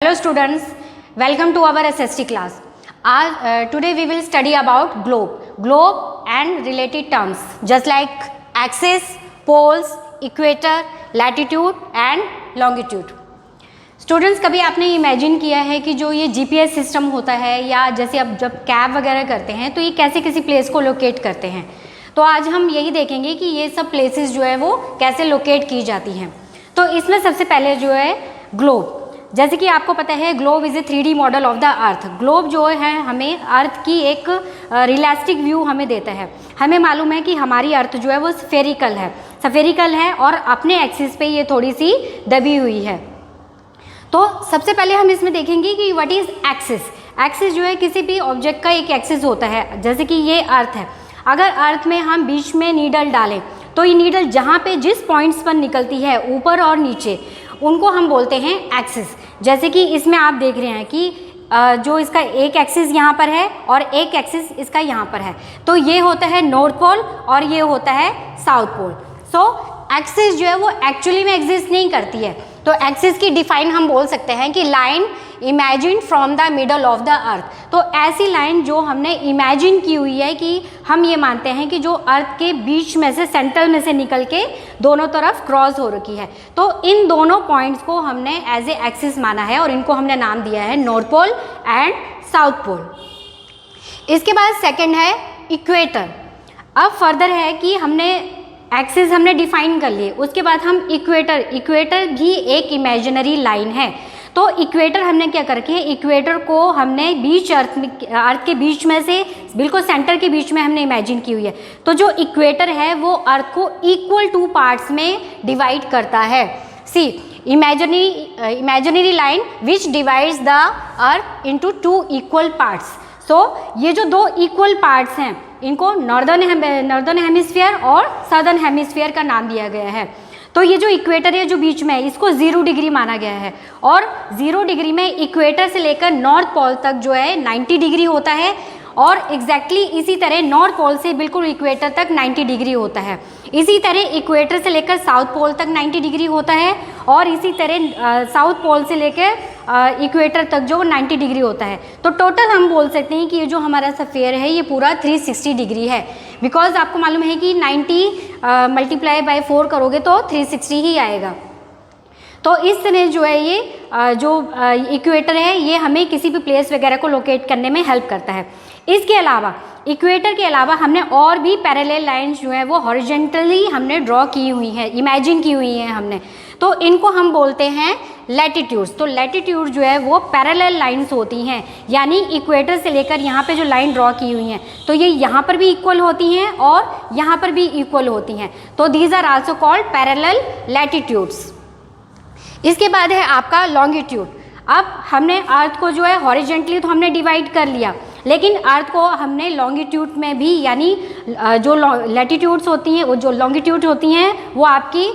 Hello students, welcome to our SST class. Today we will study about globe and related terms just like axis, poles, equator, latitude and longitude. Students, कभी आपने imagine किया है कि जो ये GPS system होता है या जैसे अब जब कैब वगैरह करते हैं तो ये कैसे किसी प्लेस को लोकेट करते हैं? तो आज हम यही देखेंगे कि ये सब प्लेसेस जो है वो कैसे लोकेट की जाती हैं। तो इसमें सबसे पहले जो है ग्लोब, जैसे कि आपको पता है globe is a 3D model of the earth. Globe जो है हमें अर्थ की एक रियलिस्टिक व्यू हमें देता है। हमें मालूम है कि हमारी अर्थ जो है वो सफेरिकल है और अपने एक्सिस पे ये थोड़ी सी दबी हुई है। तो सबसे पहले हम इसमें देखेंगे कि व्हाट इज़ एक्सिस। एक्सिस जो है किसी भी ऑब्जेक्ट का एक एक्सिस होता है। जैसे कि ये अर्थ है, अगर अर्थ में हम बीच में नीडल डालें तो ये नीडल जहाँ पे जिस पॉइंट्स पर निकलती है ऊपर और नीचे, उनको हम बोलते हैं एक्सिस। जैसे कि इसमें आप देख रहे हैं कि जो इसका एक एक्सिस यहाँ पर है और एक एक्सिस इसका यहाँ पर है, तो ये होता है नॉर्थ पोल और ये होता है साउथ पोल। सो एक्सिस जो है वो एक्चुअली में एग्जिस्ट नहीं करती है। तो एक्सिस की डिफाइन हम बोल सकते हैं कि line imagine from the middle of the earth. तो ऐसी लाइन जो हमने इमेजिन की हुई है कि हम ये मानते हैं कि जो अर्थ के बीच में से, सेंटर में से निकल के दोनों तरफ क्रॉस हो रखी है। तो इन दोनों पॉइंट्स को हमने एज ए एक्सिस माना है और इनको हमने नाम दिया है north pole and south pole. इसके बाद सेकेंड है इक्वेटर। अब फर्दर है कि हमने एक्सिस हमने डिफाइन कर लिए, उसके बाद हम इक्वेटर भी एक इमेजिनरी लाइन है। तो इक्वेटर हमने क्या कर रखी है, इक्वेटर को हमने अर्थ के बीच में से बिल्कुल सेंटर के बीच में हमने इमेजिन की हुई है। तो जो इक्वेटर है वो अर्थ को इक्वल 2 पार्ट्स में डिवाइड करता है। See imaginary line which divides the earth into 2 equal parts. So ये जो 2 इक्वल पार्ट्स हैं इनको नॉर्दर्न हेमिस्फीयर और सदर्न हेमिस्फीयर का नाम दिया गया है। तो ये जो इक्वेटर है जो बीच में है इसको 0 डिग्री माना गया है और 0 डिग्री में इक्वेटर से लेकर नॉर्थ पोल तक जो है 90 डिग्री होता है और एग्जैक्टली इसी तरह नॉर्थ पोल से बिल्कुल इक्वेटर तक 90 डिग्री होता है। इसी तरह इक्वेटर से लेकर साउथ पोल तक 90 डिग्री होता है और इसी तरह साउथ पोल से लेकर इक्वेटर तक जो 90 डिग्री होता है। तो टोटल हम बोल सकते हैं कि ये जो हमारा सफ़ेयर है ये पूरा 360 डिग्री है। बिकॉज आपको मालूम है कि 90 मल्टीप्लाई बाय 4 करोगे तो 360 ही आएगा। तो इस तरह जो है ये जो इक्वेटर है ये हमें किसी भी प्लेस वगैरह को लोकेट करने में हेल्प करता है। इसके अलावा इक्वेटर के अलावा हमने और भी पैरेलल लाइंस जो है वो हॉरिजॉन्टली हमने ड्रॉ की हुई हैं, इमेजिन की हुई हैं हमने। तो इनको हम बोलते हैं लैटिट्यूड्स। तो लैटिट्यूड जो है वो पैरेलल लाइंस होती हैं, यानी इक्वेटर से लेकर यहाँ पे जो लाइन ड्रॉ की हुई हैं तो ये यहाँ पर भी इक्वल होती हैं और यहाँ पर भी इक्वल होती हैं। तो these are also called parallel latitudes. इसके बाद है आपका लॉन्गिट्यूड। अब हमने अर्थ को जो है हॉरिजॉन्टली तो हमने डिवाइड कर लिया, लेकिन अर्थ को हमने लॉन्गिट्यूड में भी, यानी जो लैटिट्यूड्स होती हैं, वो जो लॉन्गिट्यूड होती हैं वो आपकी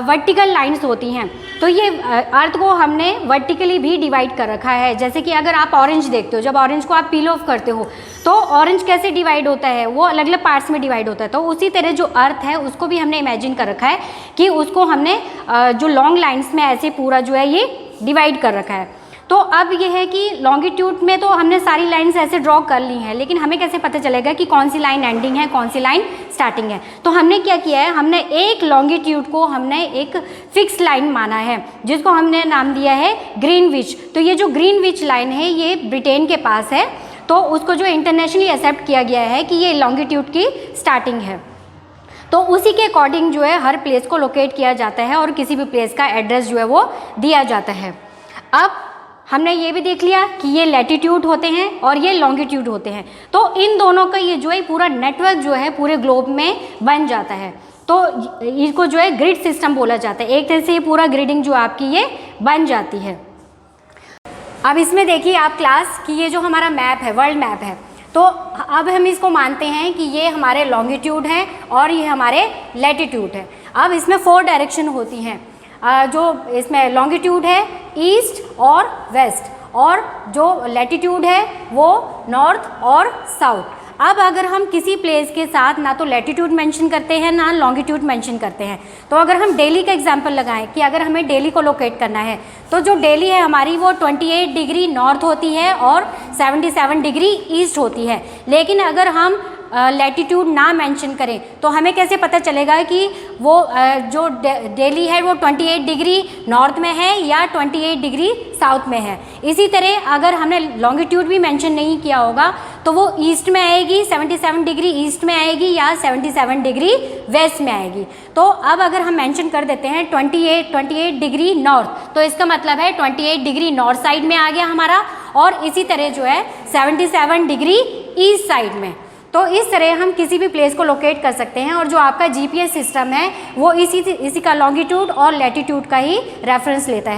वर्टिकल लाइंस होती हैं। तो ये अर्थ को हमने वर्टिकली भी डिवाइड कर रखा है। जैसे कि अगर आप ऑरेंज देखते हो, जब ऑरेंज को आप पील ऑफ करते हो तो ऑरेंज कैसे डिवाइड होता है, वो अलग अलग पार्ट्स में डिवाइड होता है। तो उसी तरह जो अर्थ है उसको भी हमने इमेजिन कर रखा है कि उसको हमने जो लॉन्ग लाइन्स में ऐसे पूरा जो है ये डिवाइड कर रखा है। तो अब ये है कि लॉन्गिट्यूड में तो हमने सारी लाइंस ऐसे ड्रॉ कर ली हैं, लेकिन हमें कैसे पता चलेगा कि कौन सी लाइन एंडिंग है, कौन सी लाइन स्टार्टिंग है। तो हमने क्या किया है, हमने एक लॉन्गिट्यूड को हमने एक फिक्स लाइन माना है जिसको हमने नाम दिया है ग्रीनविच। तो ये जो ग्रीनविच लाइन है ये ब्रिटेन के पास है, तो उसको जो इंटरनेशनली एक्सेप्ट किया गया है कि ये लॉन्गिट्यूड की स्टार्टिंग है। तो उसी के अकॉर्डिंग जो है हर प्लेस को लोकेट किया जाता है और किसी भी प्लेस का एड्रेस जो है वो दिया जाता है। अब हमने ये भी देख लिया कि ये लैटिट्यूड होते हैं और ये लॉन्गिट्यूड होते हैं। तो इन दोनों का ये जो है पूरा नेटवर्क जो है पूरे ग्लोब में बन जाता है। तो इसको जो है ग्रिड सिस्टम बोला जाता है। एक तरह से ये पूरा ग्रिडिंग जो आपकी ये बन जाती है। अब इसमें देखिए आप क्लास कि ये जो हमारा मैप है, वर्ल्ड मैप है, तो अब हम इसको मानते हैं कि ये हमारे लॉन्गिट्यूड है और ये हमारे लैटिट्यूड है। अब इसमें 4 डायरेक्शन होती हैं। जो इसमें लॉन्गिट्यूड है ईस्ट और वेस्ट और जो लैटिट्यूड है वो नॉर्थ और साउथ। अब अगर हम किसी प्लेस के साथ ना तो लैटिट्यूड मेंशन करते हैं ना लॉन्गिट्यूड मेंशन करते हैं, तो अगर हम दिल्ली का एग्जांपल लगाएं कि अगर हमें दिल्ली को लोकेट करना है, तो जो दिल्ली है हमारी वो 28 डिग्री नॉर्थ होती है और 77 डिग्री ईस्ट होती है। लेकिन अगर हम लैटिट्यूड ना मेंशन करें तो हमें कैसे पता चलेगा कि वो जो दिल्ली है वो 28 डिग्री नॉर्थ में है या 28 डिग्री साउथ में है। इसी तरह अगर हमने लॉन्गिट्यूड भी मेंशन नहीं किया होगा तो वो ईस्ट में आएगी, 77 डिग्री ईस्ट में आएगी या 77 डिग्री वेस्ट में आएगी। तो अब अगर हम मेंशन कर देते हैं 28 डिग्री नॉर्थ, तो इसका मतलब है 28 डिग्री नॉर्थ साइड में आ गया हमारा, और इसी तरह जो है 77 डिग्री ईस्ट साइड में। तो इस तरह हम किसी भी प्लेस को लोकेट कर सकते हैं, और जो आपका जीपीएस सिस्टम है वो इसी का लॉन्गिट्यूड और लैटिट्यूड का ही रेफरेंस लेता है।